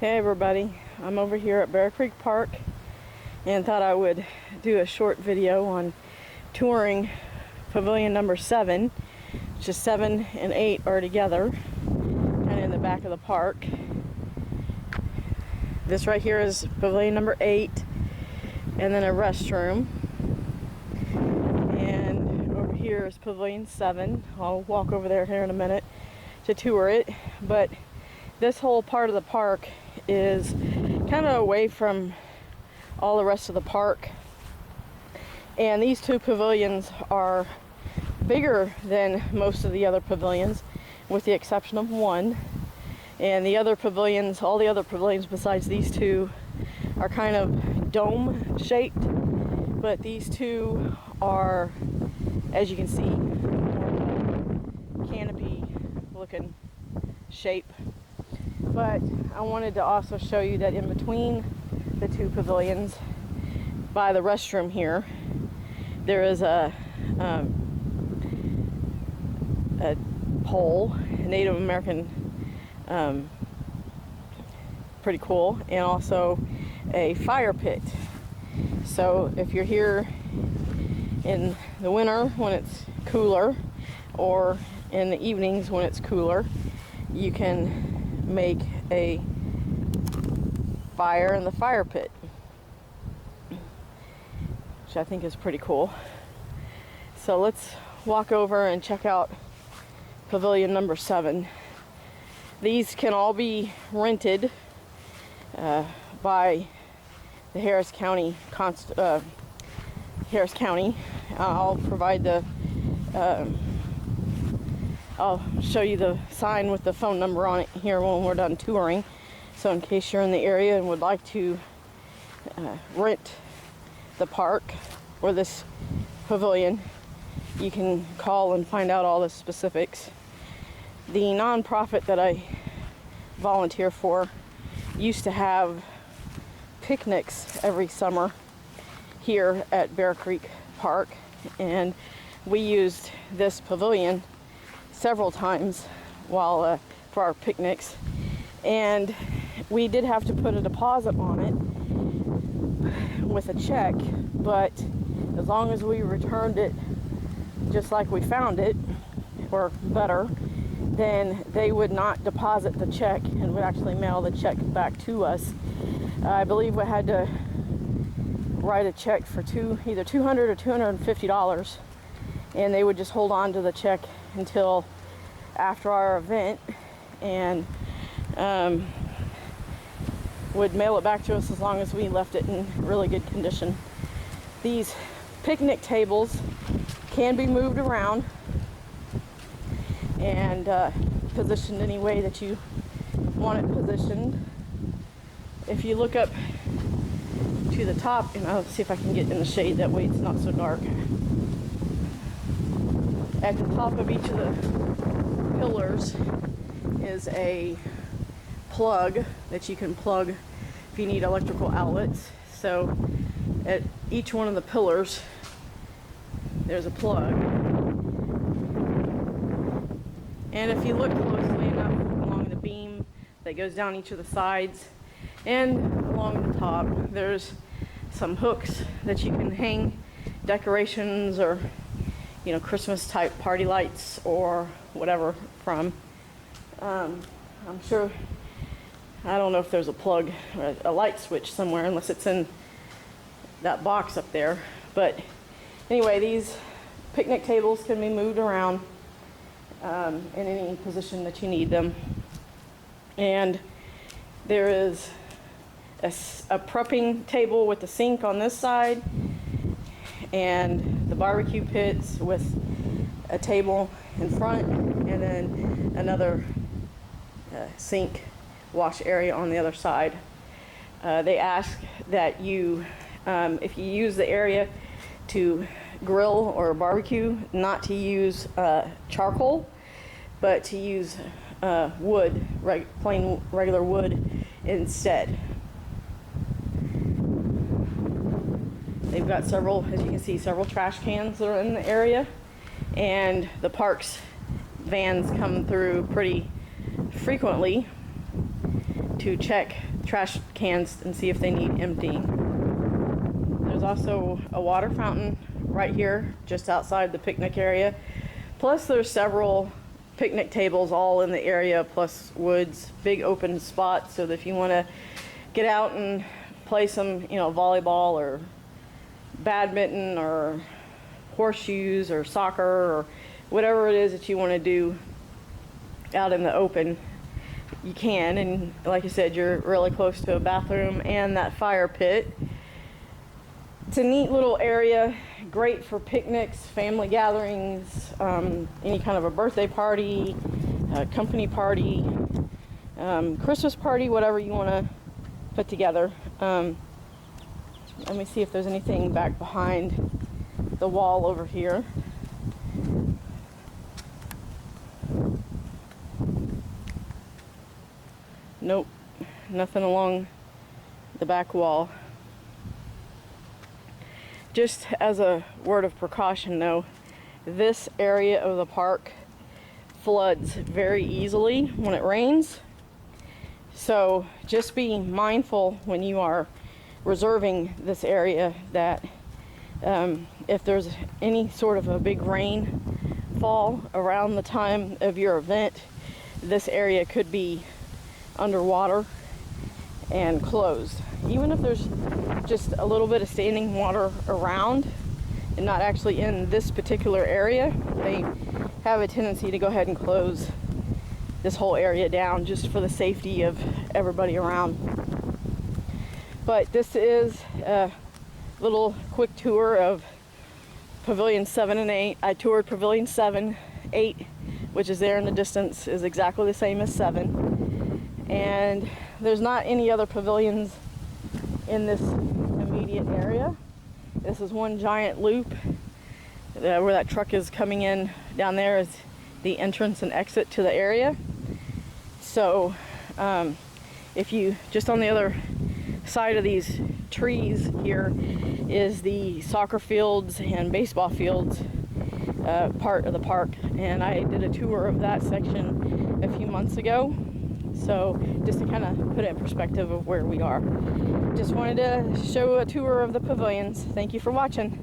Hey everybody, I'm over here at Bear Creek Park and thought I would do a short video on touring Pavilion number 7, which is 7 and 8 are together, kind of in the back of the park. This right here is Pavilion number 8, and then a restroom. And over here is Pavilion 7. I'll walk over there here in a minute to tour it, but this whole part of the park is kind of away from all the rest of the park, and these two pavilions are bigger than most of the other pavilions, with the exception of one. And the other pavilions, all the other pavilions besides these two, are kind of dome shaped, but these two are, as you can see, canopy looking shape. But I wanted to also show you that in between the two pavilions, by the restroom here, there is a pole, a Native American, pretty cool, and also a fire pit. So if you're here in the winter when it's cooler, or in the evenings when it's cooler, you can make a fire in the fire pit, which I think is pretty cool. So let's walk over and check out Pavilion number 7. These can all be rented by the Harris County. I'll provide the I'll show you the sign with the phone number on it here when we're done touring. So in case you're in the area and would like to rent the park or this pavilion, you can call and find out all the specifics. The nonprofit that I volunteer for used to have picnics every summer here at Bear Creek Park, and we used this pavilion several times while for our picnics, and we did have to put a deposit on it with a check, but as long as we returned it just like we found it, or better, then they would not deposit the check and would actually mail the check back to us. I believe we had to write a check for either $200 or $250, and they would just hold on to the check until after our event, and would mail it back to us as long as we left it in really good condition. These picnic tables can be moved around and positioned any way that you want it positioned. If you look up to the top, and I'll see if I can get in the shade, that way it's not so dark. At the top of each of the pillars is a plug that you can plug if you need electrical outlets. So at each one of the pillars there's a plug, and if you look closely enough along the beam that goes down each of the sides and along the top, there's some hooks that you can hang decorations or Christmas type party lights or whatever from. I'm sure, I don't know if there's a plug or a light switch somewhere, unless it's in that box up there. But anyway, these picnic tables can be moved around in any position that you need them. And there is a prepping table with the sink on this side, and the barbecue pits with a table in front, and then another sink wash area on the other side. They ask that you, if you use the area to grill or barbecue, not to use charcoal, but to use wood, plain regular wood instead. They've got several, as you can see, several trash cans that are in the area, and the park's vans come through pretty frequently to check trash cans and see if they need emptying. There's also a water fountain right here just outside the picnic area. Plus there's several picnic tables all in the area, plus woods, big open spots, so that if you want to get out and play some, volleyball or badminton or horseshoes or soccer or whatever it is that you want to do out in the open, you can. And like I said, you're really close to a bathroom and that fire pit. It's a neat little area, great for picnics, family gatherings, any kind of a birthday party, a company party, Christmas party, whatever you want to put together. Let me see if there's anything back behind the wall over here. Nope, nothing along the back wall. Just as a word of precaution though, this area of the park floods very easily when it rains. So just be mindful when you are reserving this area that if there's any sort of a big rainfall around the time of your event, this area could be underwater and closed. Even if there's just a little bit of standing water around and not actually in this particular area, they have a tendency to go ahead and close this whole area down just for the safety of everybody around. But this is a little quick tour of Pavilion 7 and 8. I toured Pavilion 7. 8, which is there in the distance, is exactly the same as 7. And there's not any other pavilions in this immediate area. This is one giant loop. Where that truck is coming in down there is the entrance and exit to the area. So if you, just on the other side of these trees here is the soccer fields and baseball fields part of the park, and I did a tour of that section a few months ago. So just to kind of put it in perspective of where we are. Just wanted to show a tour of the pavilions. Thank you for watching.